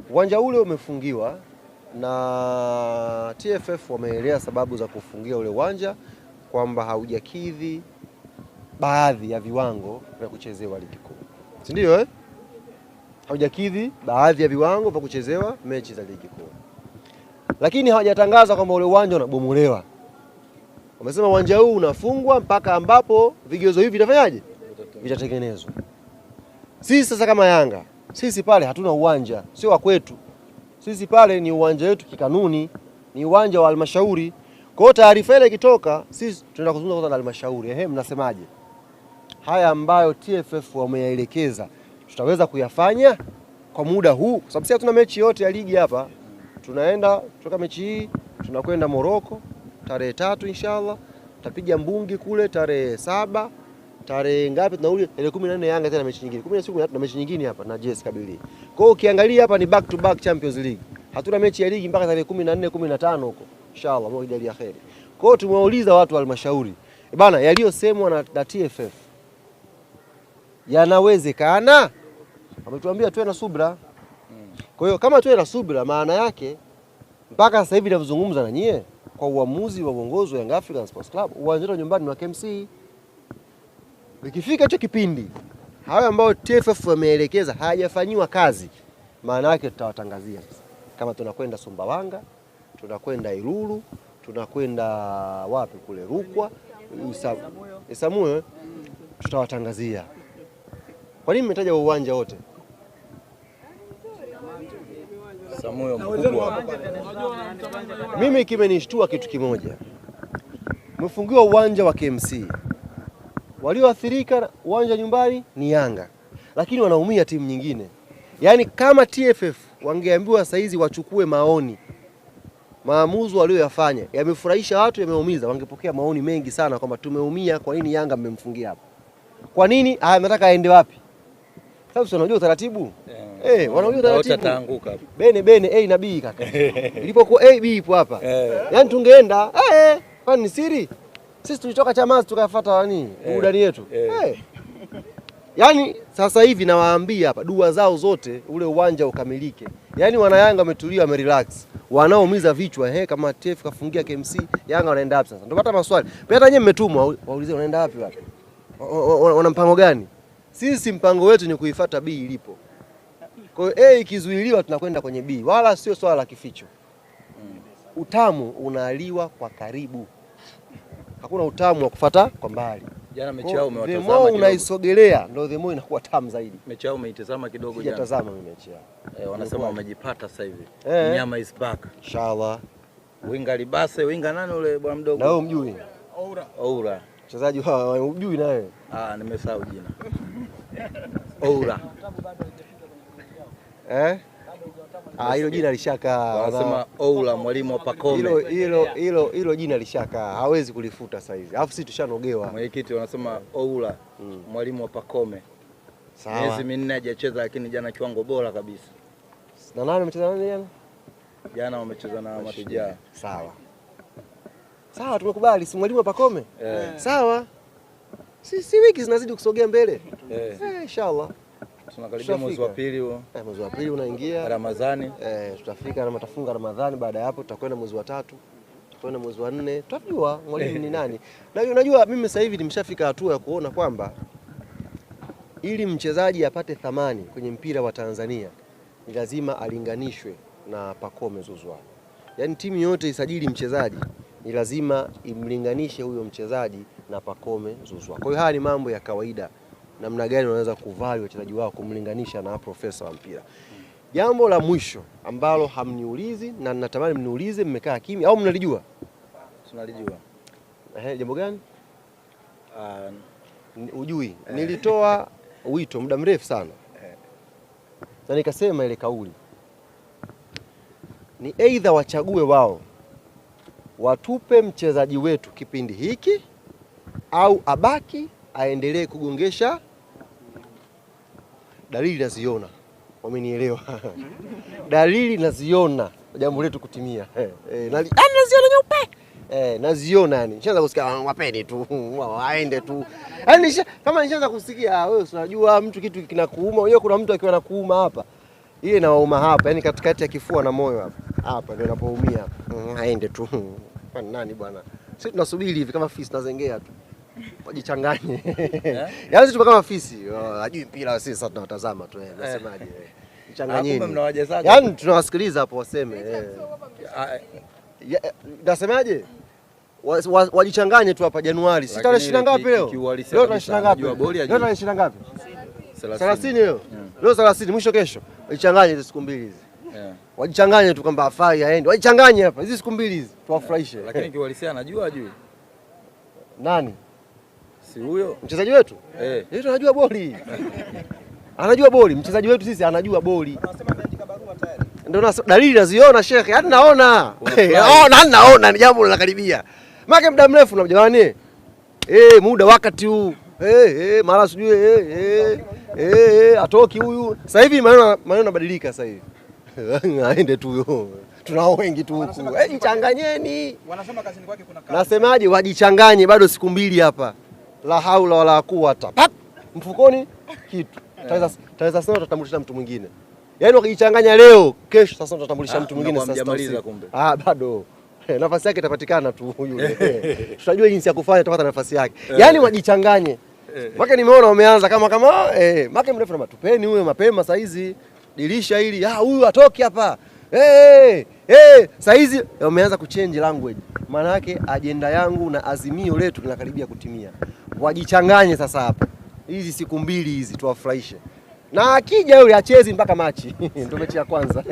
Uwanja ule umefungiwa na TFF wameeleza sababu za kufungia ule uwanja kwamba haujakidhi baadhi ya viwango vya kuchezewa ligi kuu. Si ndio Haujakidhi baadhi ya viwango vya kuchezewa mechi za ligi kuu. Lakini hawajatangaza kwamba ule uwanja unabomolewa. Wamesema uwanja huu unafungwa mpaka ambapo vigezo hivi vitafanyaje? Vitatengenezwa. Sisi sasa kama Yanga, sisi pale hatuna uwanja, sio wa kwetu. Sisi pale ni uwanja wetu kikanuni, ni uwanja wa halmashauri. Kwa hiyo taarifa ile ikitoka, sisi tunaenda kuzungumza na halmashauri. Mnasemaje? Haya ambayo TFF wameyaelekeza tutaweza kuyafanya kwa muda huu? Kwa sababu sisi hatuna mechi yote ya ligi hapa. Tunaenda kutoka mechi hii, tunakwenda Morocco tarehe 3 inshallah. Tutapiga mbungi kule tarehe 7. Tarehe ngapi tunarudi? Tarehe 14 Yanga tena mechi nyingine. 16 na mechi nyingine hapa na JS Kabylie. Kwa hiyo ukiangalia hapa ni back to back Champions League. Hatuna mechi ya ligi mpaka tarehe 14, 15 huko. Inshallah Mungu ajalie kheri. Kwa hiyo tumewauliza watu wa halmashauri, bana, yaliyosemwa na TFF yanawezekana? Wametuambia tuwe na subira. Kwa hiyo kama tuwe na subira, maana yake mpaka sasa hivi ninavyozungumza na nyie, kwa uamuzi wa uongozi wa Young African Sports Club, uwanja wa nyumbani wa KMC. Ikifika hicho kipindi hayo ambayo TFF wameelekeza hayafanyiwa kazi, maana yake tutawatangazia sasa. Kama tunakwenda Sumbawanga, tunakwenda Ilulu, tunakwenda wapi kule Rukwa, Isamuyo, tutawatangazia. Kwa nini mmetaja uwanja wote? Isamuyo mkubwa. Mimi kimenishtua kitu kimoja. Mmefungiwa uwanja wa KMC. Walioathirika uwanja nyumbani ni Yanga, lakini wanaumia timu nyingine. Yaani kama TFF wangeambiwa saizi wachukue maoni, maamuzi walioyafanya yamefurahisha watu, yameumiza, wangepokea maoni mengi sana kwamba tumeumia, kwa nini Yanga mmemfungia hapa? Kwa nini? Nataka aende wapi? Sababu unajua utaratibu. Wanajua utaratibu. Utaanguka. Bene A na B kaka. Ilipokuwa A B ipo hapa. Yaani tungeenda, kwani ni siri? Sisi tulitoka Chamazi tukafuata nani? Burudani yetu. Yaani sasa hivi nawaambia hapa, dua zao zote ule uwanja ukamilike. Yaani wana Yanga wametulia, wamerelax. Wanaoumiza vichwa kama TF kafungia KMC, Yanga wanaenda wapi sasa? Ndio pata maswali. Pia hata nyinyi mmetumwa waulize wanaenda wapi wale? Wana mpango gani? Sisi mpango wetu ni kuifuata B ilipo. Kwa hiyo A ikizuiliwa tunakwenda kwenye B, wala sio swala la kificho. Utamu unaliwa kwa karibu. Hakuna utamu wa kufuata kwa mbali. Jana mechi yao umewatazama kidogo. The more unaisogelea ndio the more inakuwa tamu zaidi. Mechi yao umeitazama kidogo jana. Sijatazama mechi yao. Wanasema wamejipata sasa hivi. Nyama is back. Inshallah. Winga Libase, winga nani ule bwana mdogo? Na wewe mjui? Oura. Mchezaji wao mjui na wewe? Nimesahau jina. Oura. Hilo jina lishaka. Wanasema Oura mwalimu wa Pacome. Hilo jina lishaka. Hawezi kulifuta sasa hivi. Alafu sisi tushanogewa. Mwenyekiti wanasema Oura mwalimu wa Pacome. Sawa. Miezi 4 hajacheza lakini jana kiwango bora kabisa. Na nani amecheza nani jana? Jana wamecheza na Mashujaa. Sawa, tumekubali si mwalimu wa Pacome? Sawa. Si wiki zinazidi kusogea mbele. Inshallah. Tunakaribia mwezi wa pili huo. Mwezi wa pili unaingia. Ramadhani. Tutafika na matafunga Ramadhani, baada ya hapo tutakwenda mwezi wa 3. Tutakwenda mwezi wa 4. Tutajua mwalimu ni nani. Na unajua mimi sasa hivi nimeshafika hatua ya kuona kwamba ili mchezaji apate thamani kwenye mpira wa Tanzania ni lazima alinganishwe na Pacome Zouzoua. Yaani timu yote isajili mchezaji ni lazima imlinganishe huyo mchezaji na Pacome Zouzoua. Kwa hiyo haya ni mambo ya kawaida. Namna gani unaweza kuvalue wachezaji wao kumlinganisha na profesa wa mpira. Jambo la mwisho ambalo hamniulizi na natamani mniulize, mmekaa kimya au mnalijua? Tunalijua. Jambo gani? Ujui. Nilitoa wito muda mrefu sana. Na nikasema ile kauli ni either wachague wao watupe mchezaji wetu kipindi hiki au abaki aendelee kugongesha. Dalili naziona, wamenielewa. Dalili naziona jambo letu kutimia. Naziona nyeupe. Naziona yani. Nishaanza kusikia wapeni tu, waende tu. Yaani kama nishaanza kusikia wewe unajua mtu kitu kinakuuma, wewe kuna mtu akiwa anakuuma hapa. Ile inawauma hapa, yani katikati ya kifua na moyo hapa. Hapa ndio inapoumia. Aende tu. Nani bwana? Sisi tunasubiri hivi kama fisi tunazengea tu. Wajichanganye. Yaani sisi tupo kama fisi. Hajui mpira sisi sasa tunawatazama tu. Nasemaje? Changanyeni. Mnawajazaje? Yaani tunawasikiliza hapo waseme. Nasemaje? Wajichanganye tu hapa Januari. Si tarehe 20 ngapi leo? Leo tarehe 20 ngapi? Leo tarehe 20 ngapi? 30 leo. Leo 30 mwisho kesho. Wajichanganye hizo siku mbili hizi. Wajichanganye tu kwamba afai aende. Wajichanganye hapa hizi siku mbili hizi tuwafurahishe. Lakini kiuhalisia anajua ajui. Nani? Si huyo mchezaji wetu? Yeye anajua boli. Anajua boli, mchezaji wetu sisi anajua boli. Anasema ameandika barua tayari. Ndio dalili naziona shekhe, hadi naona. Naona ni jambo linakaribia. Maana muda mrefu na jamani. Muda wakati huu. Mara sijui atoki huyu. Sasa hivi maneno yanabadilika sasa hivi. Aende tu huyo. Tunao wengi tu huku. Jichanganyeni. Wanasema kazini kwake kuna kazi. Nasemaje wajichanganye bado siku mbili hapa. La haula wala quwata. Mfukoni kitu. Taweza sana tutatambulisha mtu mwingine. Yaani wakijichanganya leo, kesho sasa tutatambulisha mtu mwingine sasa. Bado. Nafasi yake itapatikana tu yule. Tutajua jinsi ya kufanya tupata nafasi yake. Yaani wajichanganye. Maka nimeona wameanza kama maka mrefu na matupeni huyo mapema saa hizi. Dirisha hili, huyu atoki hapa. Saa hizi wameanza kuchange language. Maana yake ajenda yangu na azimio letu linakaribia kutimia. Wajichanganye sasa hapa. Hizi siku mbili hizi tuwafurahishe. Na akija yule achezi mpaka machi. Ndio mechi ya kwanza.